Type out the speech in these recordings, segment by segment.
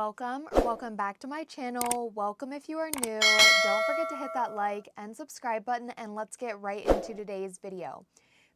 Welcome or welcome back to my channel. Welcome if you are new. Don't forget to hit that like and subscribe button, and let's get right into today's video.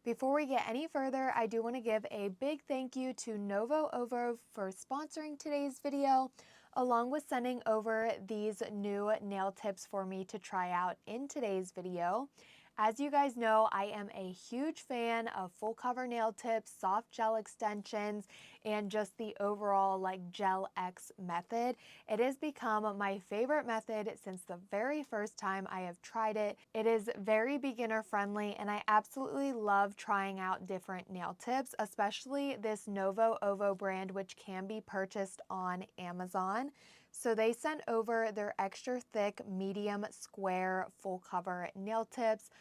Before we get any further, I do want to give a big thank you to Novo Ovo for sponsoring today's video, along with sending over these new nail tips for me to try out in today's video. As you guys know, I am a huge fan of full cover nail tips, soft gel extensions, and just the overall like Gel X method. It has become my favorite method since the very first time I have tried it. It is very beginner friendly, and I absolutely love trying out different nail tips, especially this Novo Ovo brand, which can be purchased on Amazon. So they sent over their extra thick, medium, square, full cover nail tips.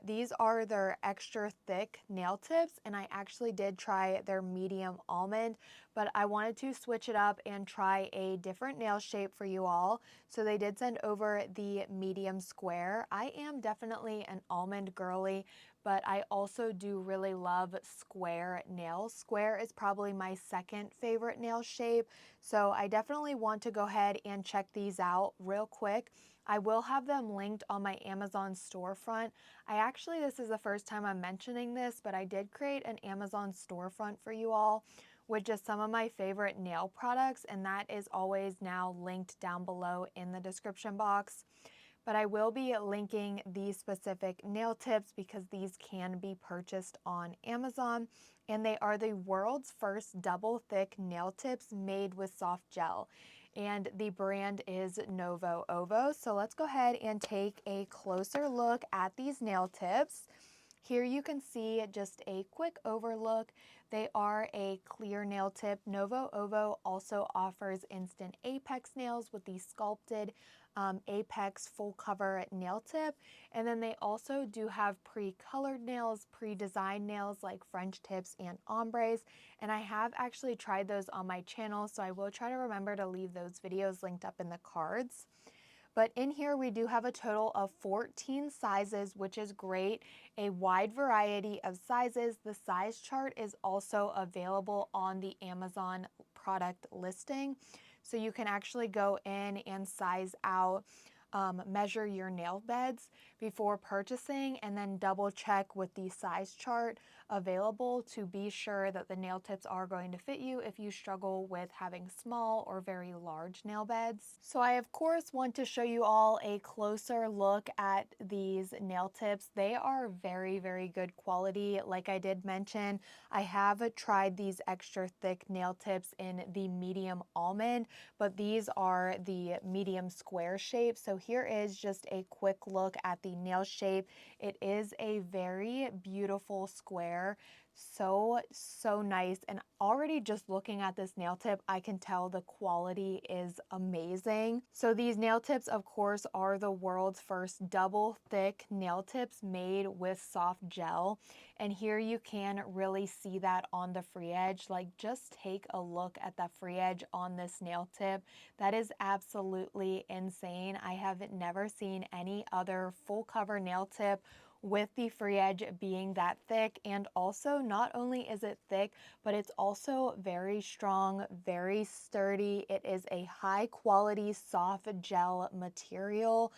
These are their extra thick nail tips, and I actually did try their medium almond, but I wanted to switch it up and try a different nail shape for you all. So they did send over the medium square. I am definitely an almond girly, but I also do really love square nails. Square is probably my second favorite nail shape, so I definitely want to go ahead and check these out real quick. I will have them linked on my Amazon storefront. This is the first time I'm mentioning this, but I did create an Amazon storefront for you all with just some of my favorite nail products, and that is always now linked down below in the description box. But I will be linking these specific nail tips because these can be purchased on Amazon, and they are the world's first double thick nail tips made with soft gel. And the brand is Novo Ovo. So let's go ahead and take a closer look at these nail tips. Here you can see just a quick overlook. They are a clear nail tip. Novo Ovo also offers instant apex nails with the sculpted apex full cover nail tip. And then they also do have pre-colored nails, pre-designed nails like French tips and ombres. And I have actually tried those on my channel, so I will try to remember to leave those videos linked up in the cards. But in here we do have a total of 14 sizes, which is great. A wide variety of sizes. The size chart is also available on the Amazon product listing. So you can actually go in and size out, measure your nail beds before purchasing, and then double check with the size chart available to be sure that the nail tips are going to fit you if you struggle with having small or very large nail beds. So I of course want to show you all a closer look at these nail tips. They are very, very good quality. Like I did mention, I have tried these extra thick nail tips in the medium almond, but these are the medium square shape. So here is just a quick look at the nail shape. It is a very beautiful square. So nice, and already just looking at this nail tip, I can tell the quality is amazing. So these nail tips, of course, are the world's first double thick nail tips made with soft gel, and here you can really see that on the free edge. Like, just take a look at that free edge on this nail tip. That is absolutely insane. I have never seen any other full cover nail tip with the free edge being that thick. And also, not only is it thick, but it's also very strong, very sturdy. It is a high quality soft gel material.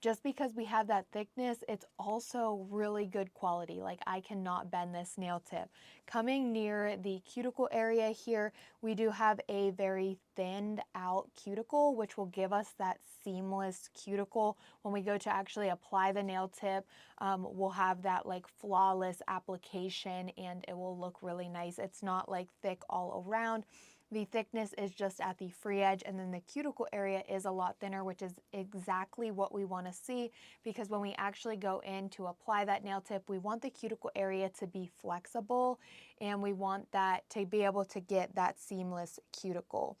Just because we have that thickness, it's also really good quality. Like, I cannot bend this nail tip. Coming near the cuticle area here, we do have a very thinned out cuticle, which will give us that seamless cuticle. When we go to actually apply the nail tip, we'll have that like flawless application, and it will look really nice. It's not like thick all around. The thickness is just at the free edge, and then the cuticle area is a lot thinner, which is exactly what we want to see, because when we actually go in to apply that nail tip, we want the cuticle area to be flexible, and we want that to be able to get that seamless cuticle.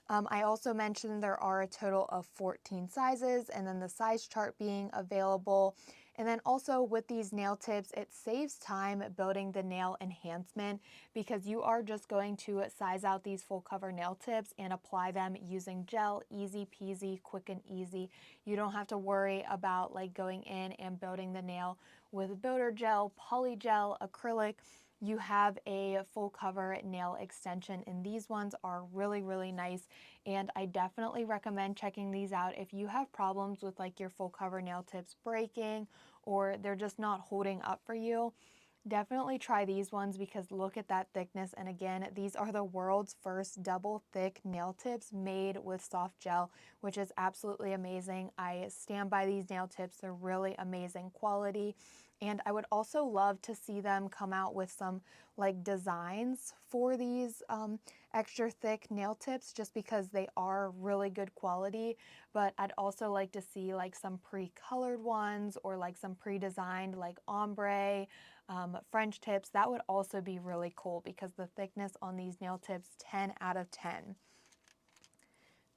I also mentioned there are a total of 14 sizes, and then the size chart being available. And then also with these nail tips, it saves time building the nail enhancement, because you are just going to size out these full cover nail tips and apply them using gel. Easy peasy, quick and easy. You don't have to worry about like going in and building the nail with builder gel, poly gel, acrylic. you have a full cover nail extension, and these ones are really, really nice, and I definitely recommend checking these out if you have problems with like your full cover nail tips breaking or they're just not holding up for you. Definitely try these ones because look at that thickness. And again, these are the world's first double thick nail tips made with soft gel, which is absolutely amazing. I stand by these nail tips. They're really amazing quality. And I would also love to see them come out with some like designs for these extra thick nail tips just because they are really good quality. But I'd also like to see like some pre-colored ones or like some pre-designed like ombre, French tips. That would also be really cool because the thickness on these nail tips, 10 out of 10.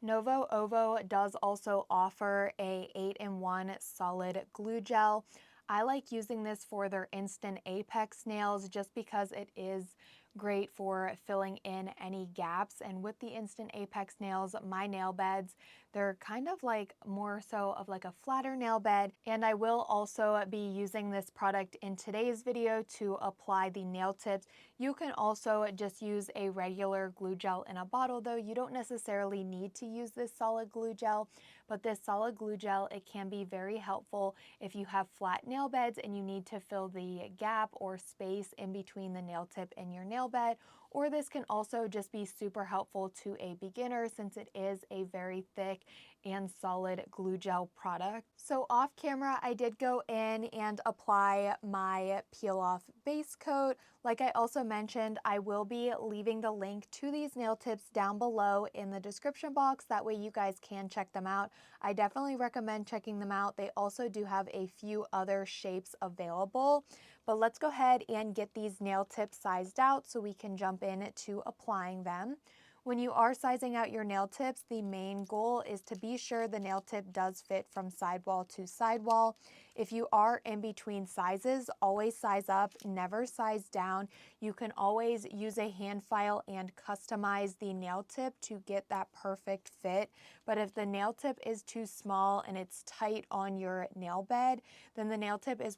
Novo Ovo does also offer a 8-in-1 solid glue gel. I like using this for their Instant Apex nails just because it is great for filling in any gaps. And with the Instant Apex nails, my nail beds, they're kind of like more so of like a flatter nail bed. And I will also be using this product in today's video to apply the nail tips. You can also just use a regular glue gel in a bottle though. You don't necessarily need to use this solid glue gel, but this solid glue gel, it can be very helpful if you have flat nail beds and you need to fill the gap or space in between the nail tip and your nail bed. Or this can also just be super helpful to a beginner since it is a very thick and solid glue gel product. So off camera, I did go in and apply my peel off base coat. Like I also mentioned, I will be leaving the link to these nail tips down below in the description box. That way you guys can check them out. I definitely recommend checking them out. They also do have a few other shapes available. But let's go ahead and get these nail tips sized out so we can jump in to applying them. When you are sizing out your nail tips, the main goal is to be sure the nail tip does fit from sidewall to sidewall. If you are in between sizes, always size up, never size down. You can always use a hand file and customize the nail tip to get that perfect fit. But if the nail tip is too small and it's tight on your nail bed, then the nail tip is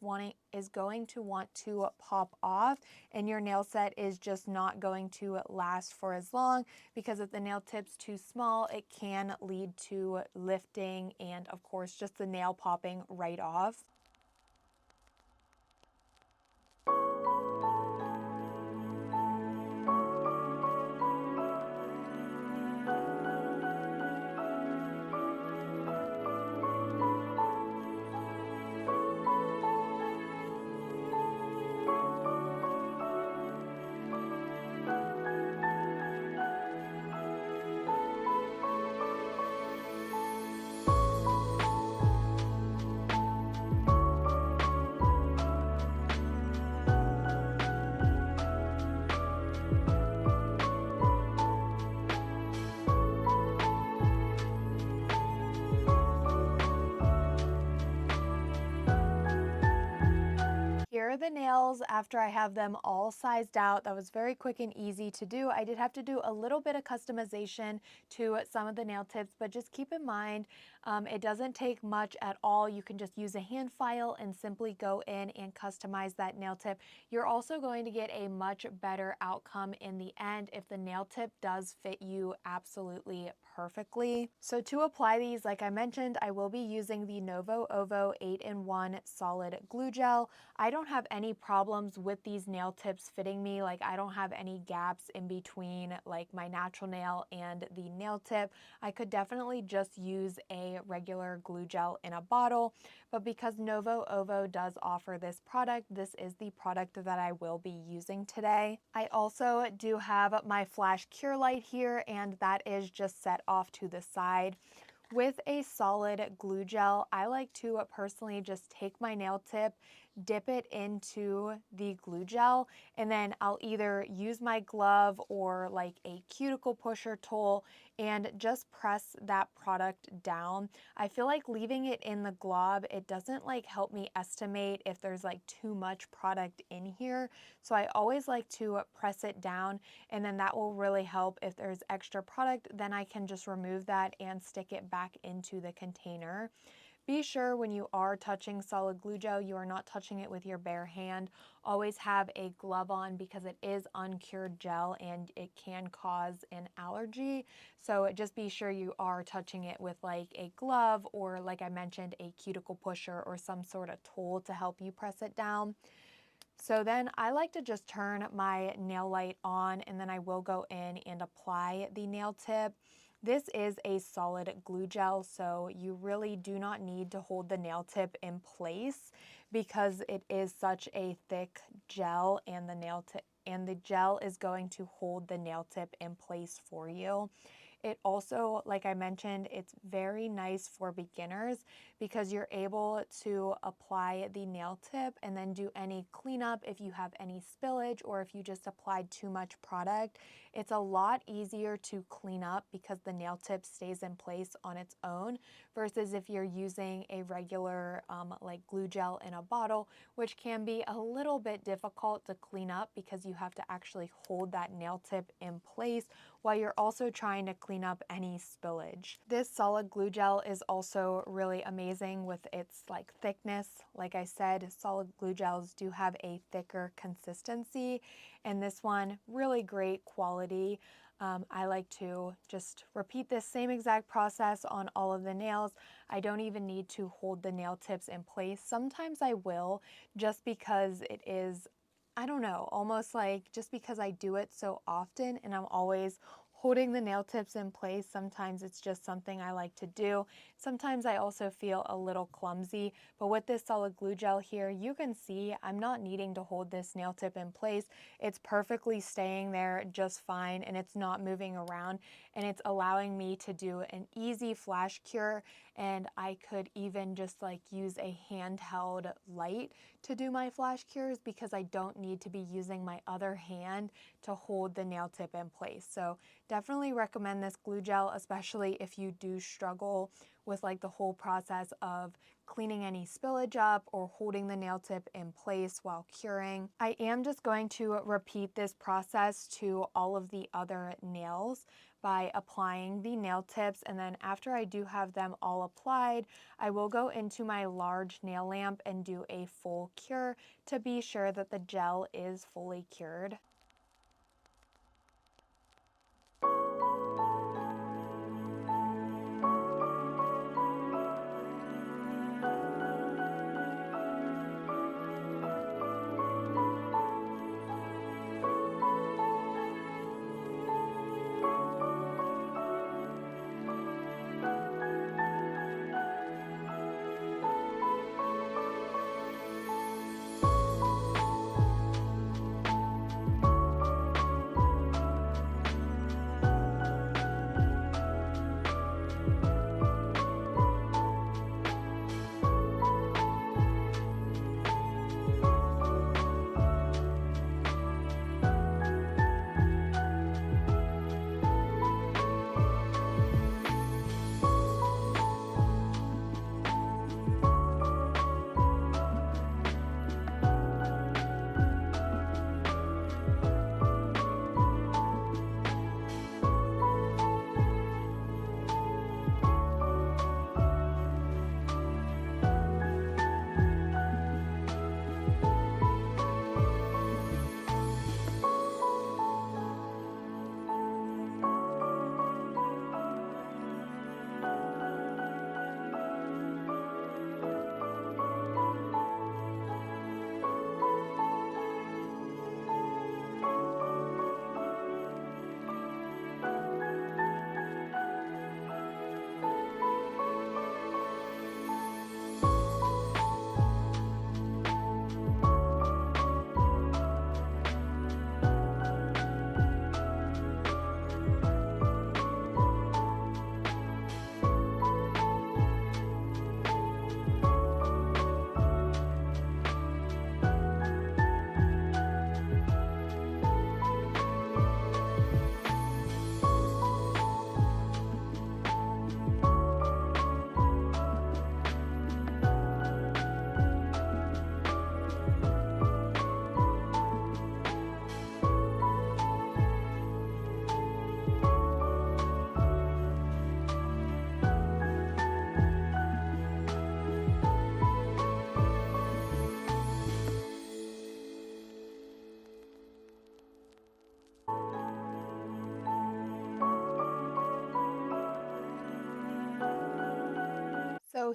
going to want to pop off and your nail set is just not going to last for as long, because if the nail tip's too small, it can lead to lifting and of course just the nail popping right off. Here are the nails after I have them all sized out. That was very quick and easy to do. I did have to do a little bit of customization to some of the nail tips, but just keep in mind, it doesn't take much at all. You can just use a hand file and simply go in and customize that nail tip. You're also going to get a much better outcome in the end if the nail tip does fit you absolutely perfectly. So to apply these, like I mentioned, I will be using the Novo Ovo 8-in-1 solid glue gel. I don't have any problems with these nail tips fitting me. Like I don't have any gaps in between like my natural nail and the nail tip. I could definitely just use a regular glue gel in a bottle, but because Novo Ovo does offer this product, this is the product that I will be using today. I also do have my flash cure light here, and that is just set off to the side. With a solid glue gel, I like to personally just take my nail tip, dip it into the glue gel, and then I'll either use my glove or like a cuticle pusher tool and just press that product down. I feel like leaving it in the glob, it doesn't like help me estimate if there's like too much product in here. So I always like to press it down, and then that will really help. If there's extra product, then I can just remove that and stick it back into the container. Be sure when you are touching solid glue gel, you are not touching it with your bare hand. Always have a glove on because it is uncured gel and it can cause an allergy. So just be sure you are touching it with like a glove or, like I mentioned, a cuticle pusher or some sort of tool to help you press it down. So then I like to just turn my nail light on, and then I will go in and apply the nail tip. This is a solid glue gel, so you really do not need to hold the nail tip in place because it is such a thick gel, and the gel is going to hold the nail tip in place for you. It also, like I mentioned, it's very nice for beginners because you're able to apply the nail tip and then do any cleanup if you have any spillage or if you just applied too much product. It's a lot easier to clean up because the nail tip stays in place on its own versus if you're using a regular like glue gel in a bottle, which can be a little bit difficult to clean up because you have to actually hold that nail tip in place while you're also trying to clean up any spillage. This solid glue gel is also really amazing with its like thickness. Like I said, solid glue gels do have a thicker consistency, and this one really great quality. I like to just repeat this same exact process on all of the nails. I don't even need to hold the nail tips in place. Sometimes I will, just because it is, I don't know, almost like just because I do it so often and I'm always holding the nail tips in place. Sometimes it's just something I like to do. Sometimes I also feel a little clumsy, but with this solid glue gel here, you can see I'm not needing to hold this nail tip in place. It's perfectly staying there just fine, and it's not moving around, and it's allowing me to do an easy flash cure. And I could even just like use a handheld light to do my flash cures because I don't need to be using my other hand to hold the nail tip in place. So definitely recommend this glue gel, especially if you do struggle with like the whole process of cleaning any spillage up or holding the nail tip in place while curing. I am just going to repeat this process to all of the other nails by applying the nail tips, and then after I do have them all applied, I will go into my large nail lamp and do a full cure to be sure that the gel is fully cured.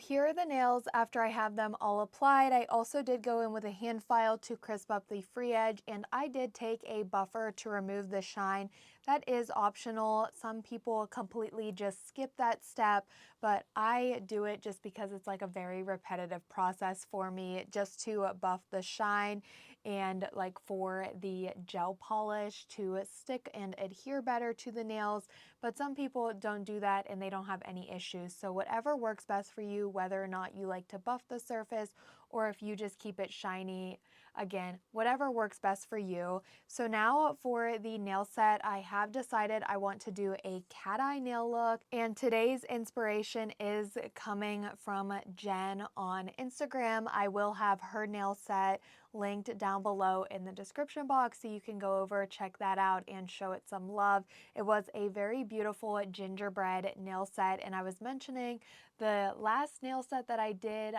here are the nails after I have them all applied. I also did go in with a hand file to crisp up the free edge, and I did take a buffer to remove the shine. That is optional. Some people completely just skip that step, but I do it just because it's like a very repetitive process for me, just to buff the shine and like for the gel polish to stick and adhere better to the nails. But some people don't do that and they don't have any issues. So whatever works best for you, whether or not you like to buff the surface or if you just keep it shiny, again, whatever works best for you. So now for the nail set, I have decided I want to do a cat eye nail look, and today's inspiration is coming from Jen on Instagram. I will have her nail set linked down below in the description box so you can go over, check that out, and show it some love. It was a very beautiful gingerbread nail set, and I was mentioning the last nail set that I did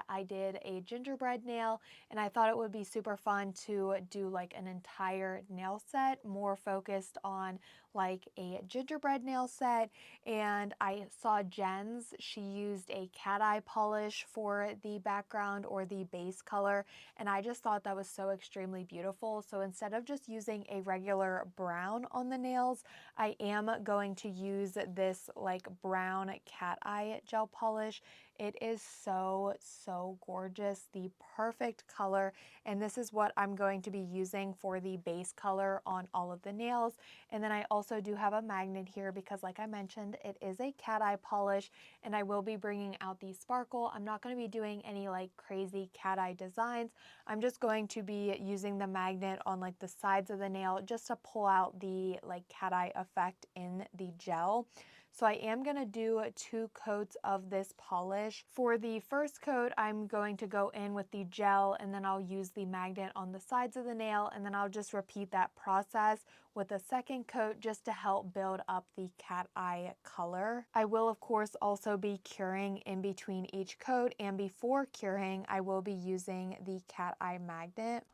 a gingerbread nail, and I thought it would be super fun to do like an entire nail set more focused on like a gingerbread nail set. And I saw Jen's, she used a cat eye polish for the background or the base color, and I just thought that was so extremely beautiful. So instead of just using a regular brown on the nails, I am going to use this like brown cat eye gel polish. It is so gorgeous, the perfect color, and this is what I'm going to be using for the base color on all of the nails. And then I also do have a magnet here because, like I mentioned, it is a cat eye polish, and I will be bringing out the sparkle. I'm not going to be doing any like crazy cat eye designs. I'm just going to be using the magnet on like the sides of the nail just to pull out the like cat eye effect in the gel. So I am going to do 2 coats of this polish. For the first coat, I'm going to go in with the gel, and then I'll use the magnet on the sides of the nail, and then I'll just repeat that process with a second coat just to help build up the cat eye color. I will of course also be curing in between each coat, and before curing I will be using the cat eye magnet.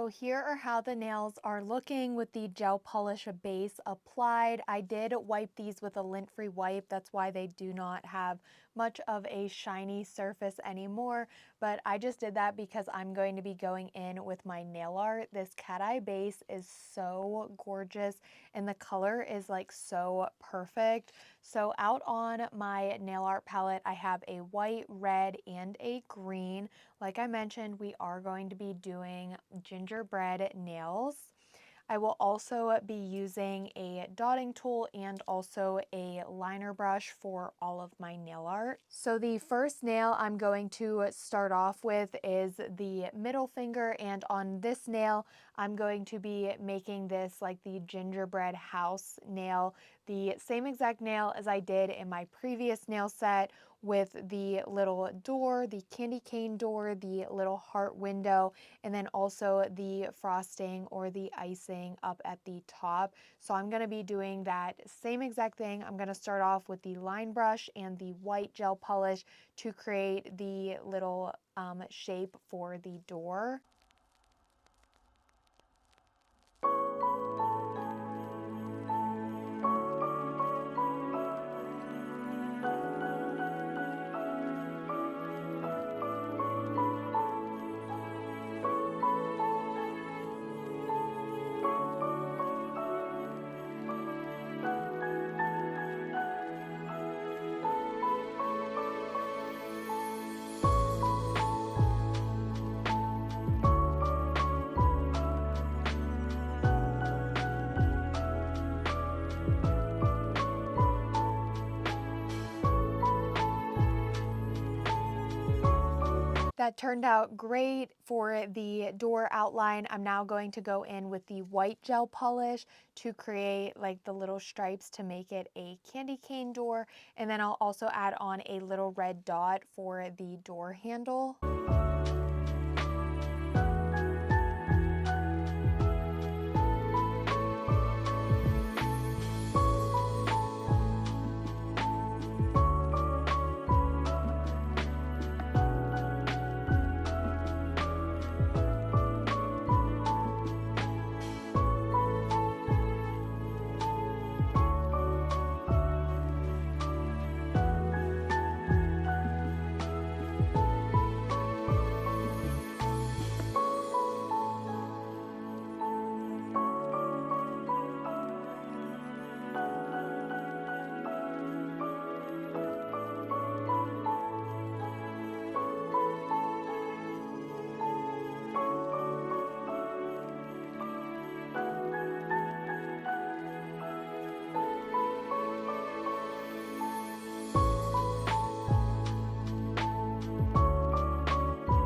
So here are how the nails are looking with the gel polish base applied. I did wipe these with a lint-free wipe. That's why they do not have much of a shiny surface anymore. But I just did that because I'm going to be going in with my nail art. This cat eye base is so gorgeous and the color is like so perfect. So out on my nail art palette, I have a white, red, and a green. Like I mentioned, we are going to be doing gingerbread nails. I will also be using a dotting tool and also a liner brush for all of my nail art. So the first nail I'm going to start off with is the middle finger, and on this nail I'm going to be making this like the gingerbread house nail, the same exact nail as I did in my previous nail set, with the little door, the candy cane door, the little heart window, and then also the frosting or the icing up at the top. So I'm going to be doing that same exact thing. I'm going to start off with the line brush and the white gel polish to create the little shape for the door. That turned out great for the door outline. I'm now going to go in with the white gel polish to create like the little stripes to make it a candy cane door. And then I'll also add on a little red dot for the door handle.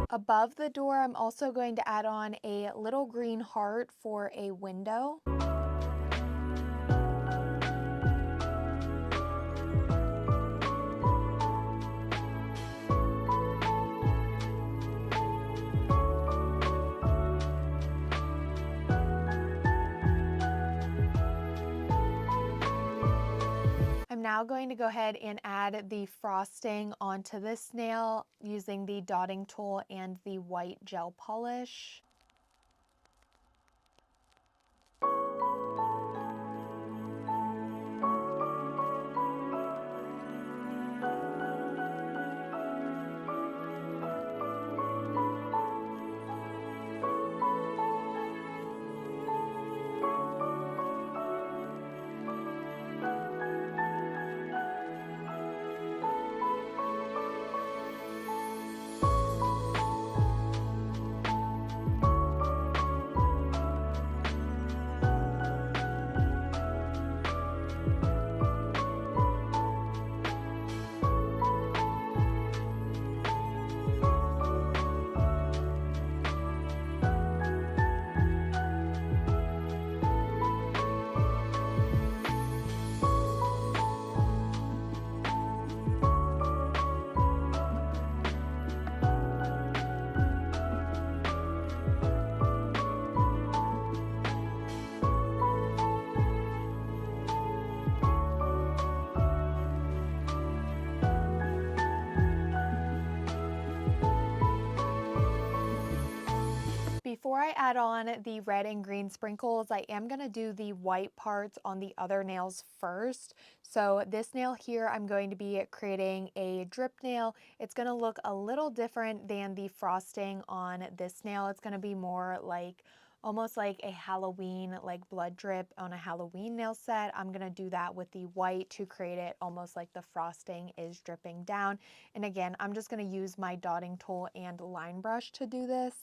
Above the door, I'm also going to add on a little green heart for a window. I'm now going to go ahead and add the frosting onto this nail using the dotting tool and the white gel polish. before I add on the red and green sprinkles, I am going to do the white parts on the other nails first. So this nail here, I'm going to be creating a drip nail. It's going to look a little different than the frosting on this nail. It's going to be more like almost like a Halloween, like blood drip on a Halloween nail set. I'm going to do that with the white to create it almost like the frosting is dripping down. And again, I'm just going to use my dotting tool and line brush to do this.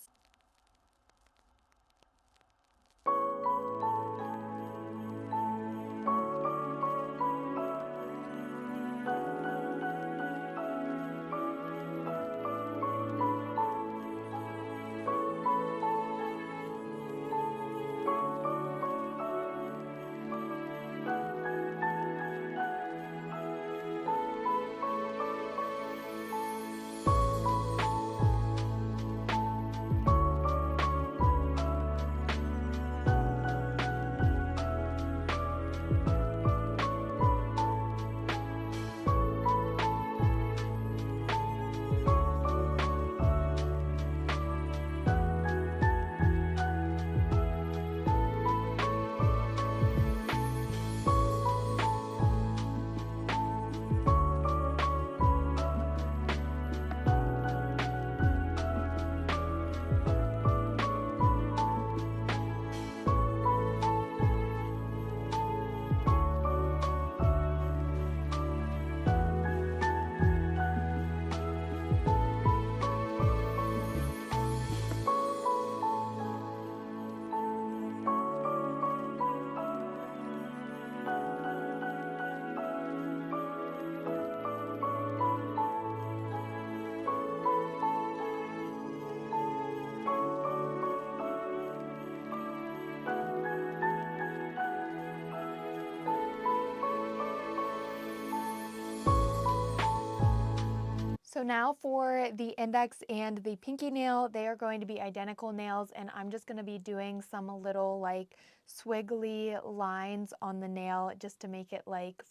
So now for the index and the pinky nail, they are going to be identical nails, and I'm just going to be doing some little like swiggly lines on the nail just to make it like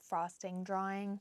frosting drawing.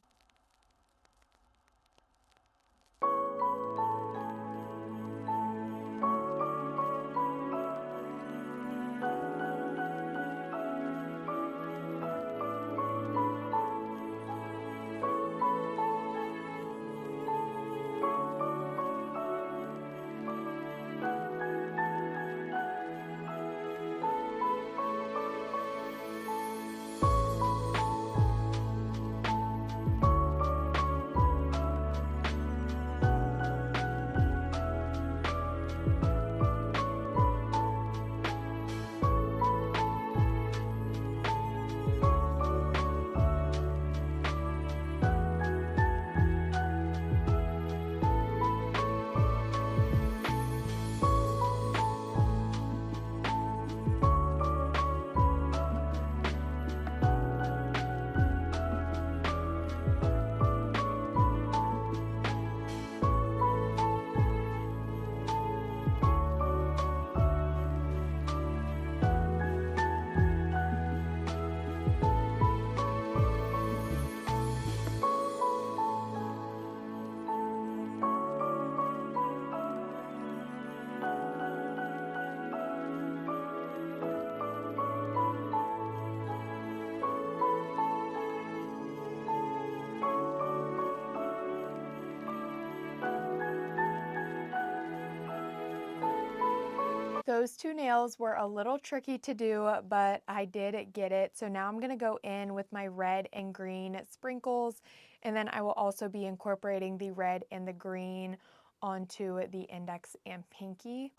Those two nails were a little tricky to do, but I did get it. So now I'm going to go in with my red and green sprinkles, and then I will also be incorporating the red and the green onto the index and pinky.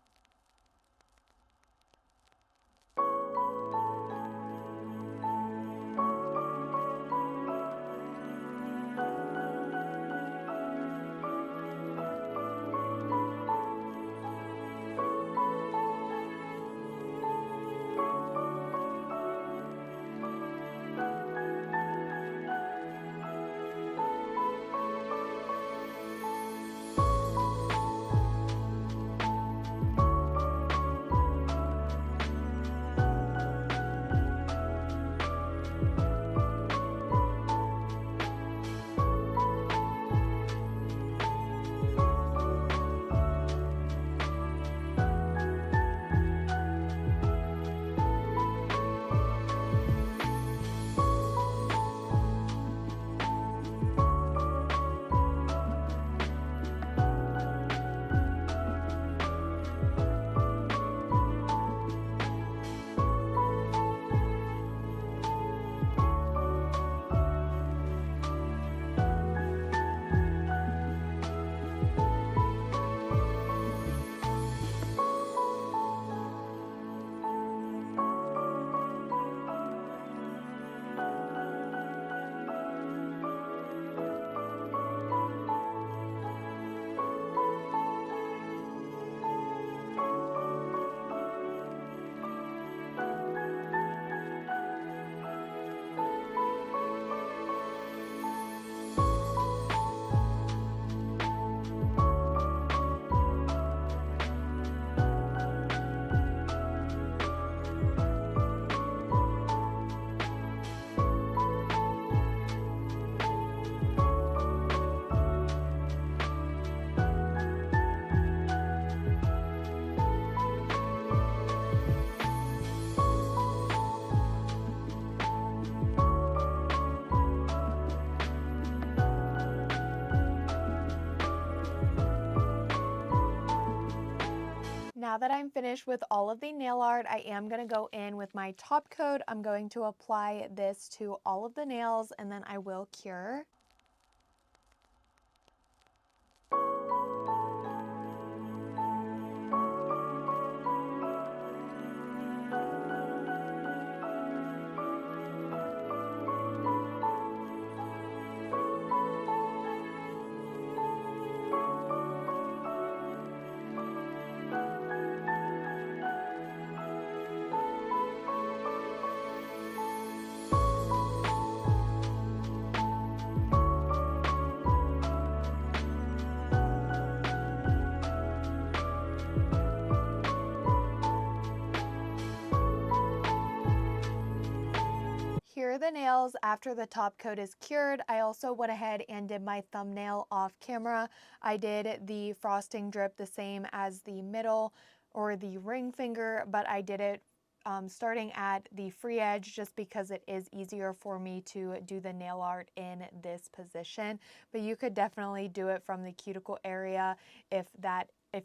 now that I'm finished with all of the nail art, I am going to go in with my top coat. I'm going to apply this to all of the nails and then I will cure. Here are the nails after the top coat is cured. I also went ahead and did my thumbnail off camera. I did the frosting drip the same as the middle or the ring finger, but I did it starting at the free edge just because it is easier for me to do the nail art in this position. But you could definitely do it from the cuticle area if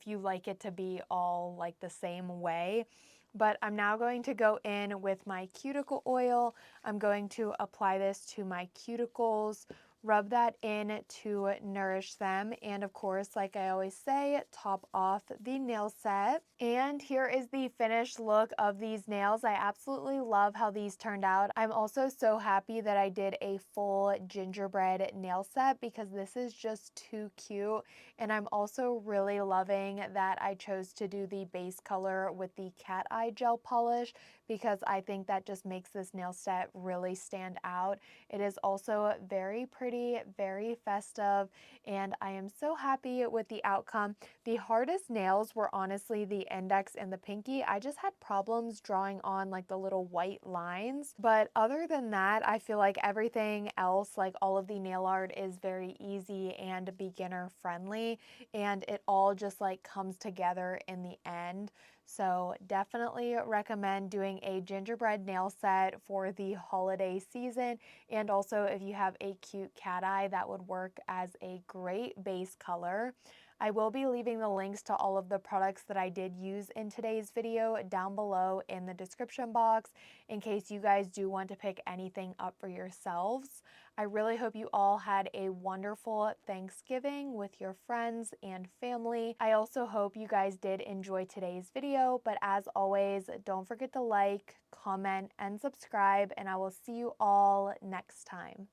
you like it to be all like the same way. But I'm now going to go in with my cuticle oil. I'm going to apply this to my cuticles, rub that in to nourish them, and of course, like I always say, top off the nail set. And here is the finished look of these nails. I absolutely love how these turned out. I'm also so happy that I did a full gingerbread nail set because this is just too cute. And I'm also really loving that I chose to do the base color with the cat eye gel polish because I think that just makes this nail set really stand out. It is also very pretty, very festive, and I am so happy with the outcome. The hardest nails were honestly the index and the pinky. I just had problems drawing on like the little white lines, but other than that, I feel like everything else, like all of the nail art, is very easy and beginner friendly, and it all just like comes together in the end. So definitely recommend doing a gingerbread nail set for the holiday season. And also if you have a cute cat eye, that would work as a great base color. I will be leaving the links to all of the products that I did use in today's video down below in the description box in case you guys do want to pick anything up for yourselves. I really hope you all had a wonderful Thanksgiving with your friends and family. I also hope you guys did enjoy today's video, but as always, don't forget to like, comment, and subscribe, and I will see you all next time.